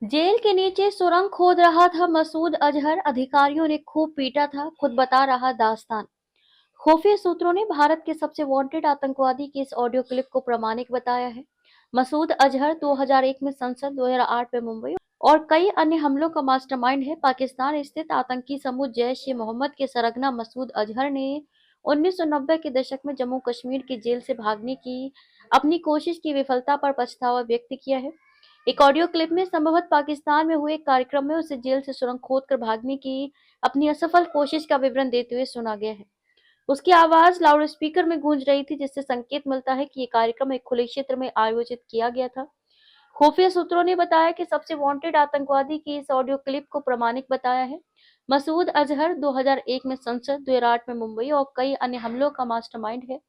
Jail के नीचे सुरंग खोद रहा था मसूद अजहर, अधिकारियों ने खूब पीटा था, खुद बता रहा दास्तान। खुफिया सूत्रों ने भारत के सबसे वांटेड आतंकवादी की इस ऑडियो क्लिप को प्रामाणिक बताया है। मसूद अजहर 2001 में संसद, 2008 में मुंबई और कई अन्य हमलों का मास्टरमाइंड है। पाकिस्तान स्थित आतंकी समूह जैश ए मोहम्मद के सरगना मसूद अजहर ने 1990 के दशक में जम्मू कश्मीर की जेल से भागने की अपनी कोशिश की विफलता पर पछतावा व्यक्त किया है। एक ऑडियो क्लिप में संभवतः पाकिस्तान में हुए एक कार्यक्रम में उसे जेल से सुरंग खोदकर भागने की अपनी असफल कोशिश का विवरण देते हुए सुना गया है। उसकी आवाज लाउडस्पीकर में गूंज रही थी, जिससे संकेत मिलता है कि ये कार्यक्रम एक खुले क्षेत्र में आयोजित किया गया था। खुफिया सूत्रों ने बताया कि सबसे वांटेड आतंकवादी की इस ऑडियो क्लिप को प्रामाणिक बताया है। मसूद अजहर 2001 में संसद, 2008 में मुंबई और कई अन्य हमलों का मास्टरमाइंड है।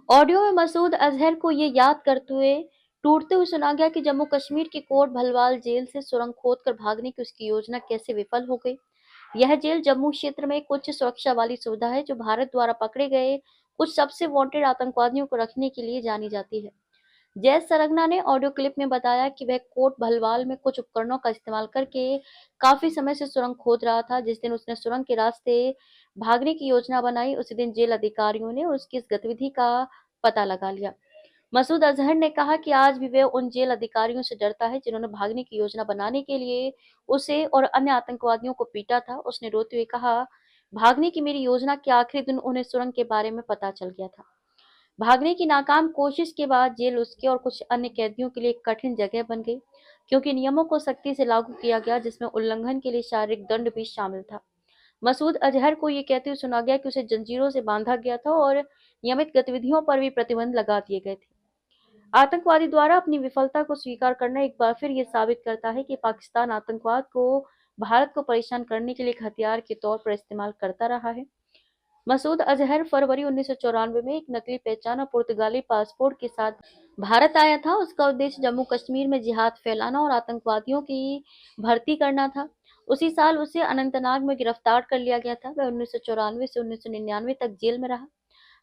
ऑडियो में मसूद अजहर को ये याद करते हुए टूटते हुए सुना गया कि जम्मू कश्मीर की कोट भलवाल जेल से सुरंग खोदकर भागने की उसकी योजना कैसे विफल हो गई। यह जेल जम्मू क्षेत्र में एक उच्च सुरक्षा वाली सुविधा है, जो भारत द्वारा पकड़े गए कुछ सबसे वांटेड आतंकवादियों को रखने के लिए जानी जाती है। जैस सरगना ने ऑडियो क्लिप में बताया कि वह कोट भलवाल में कुछ उपकरणों का इस्तेमाल करके काफी समय से सुरंग खोद रहा था। जिस दिन उसने सुरंग के रास्ते भागने की योजना बनाई, उसी दिन जेल अधिकारियों ने उसकी इस गतिविधि का पता लगा लिया। मसूद अजहर ने कहा कि आज भी वह उन जेल अधिकारियों से डरता है जिन्होंने भागने की योजना बनाने के लिए उसे और अन्य आतंकवादियों को पीटा था। उसने रोते हुए कहा, भागने की मेरी योजना के आखिरी दिन उन्हें सुरंग के बारे में पता चल गया था। भागने की नाकाम कोशिश के बाद जेल उसके और कुछ अन्य कैदियों के लिए एक कठिन जगह बन गई, क्योंकि नियमों को सख्ती से लागू किया गया, जिसमें उल्लंघन के लिए शारीरिक दंड भी शामिल था। मसूद अजहर को ये कहते हुए सुना गया कि उसे जंजीरों से बांधा गया था और नियमित गतिविधियों पर भी प्रतिबंध लगा दिए गए थे। आतंकवादी द्वारा अपनी विफलता को स्वीकार करना एक बार फिर ये साबित करता है कि पाकिस्तान आतंकवाद को भारत को परेशान करने के लिए एक हथियार के तौर पर इस्तेमाल करता रहा है। मसूद अजहर फरवरी 1994 में एक नकली पहचान और पुर्तगाली पासपोर्ट के साथ भारत आया था। उसका उद्देश्य जम्मू कश्मीर में जिहाद फैलाना और आतंकवादियों की भर्ती करना था। उसी साल उसे अनंतनाग में गिरफ्तार कर लिया गया था। वह 1994 से 1999 तक जेल में रहा।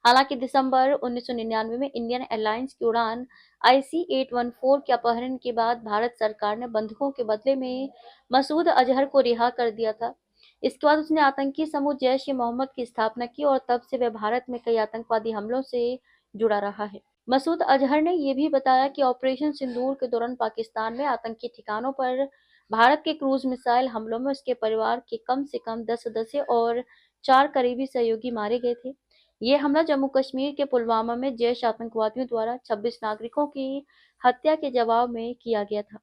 हालांकि दिसंबर 1999 में इंडियन एयरलाइंस की उड़ान IC-814 के अपहरण के बाद भारत सरकार ने बंधकों के बदले में मसूद अजहर को रिहा कर दिया था। इसके बाद उसने आतंकी समूह जैश ए मोहम्मद की स्थापना की और तब से वह भारत में कई आतंकवादी हमलों से जुड़ा रहा है। मसूद अजहर ने यह भी बताया कि ऑपरेशन सिंदूर के दौरान पाकिस्तान में आतंकी ठिकानों पर भारत के क्रूज मिसाइल हमलों में उसके परिवार के कम से कम 10 सदस्य और 4 करीबी सहयोगी मारे गए थे। ये हमला जम्मू कश्मीर के पुलवामा में जैश आतंकवादियों द्वारा 26 नागरिकों की हत्या के जवाब में किया गया था।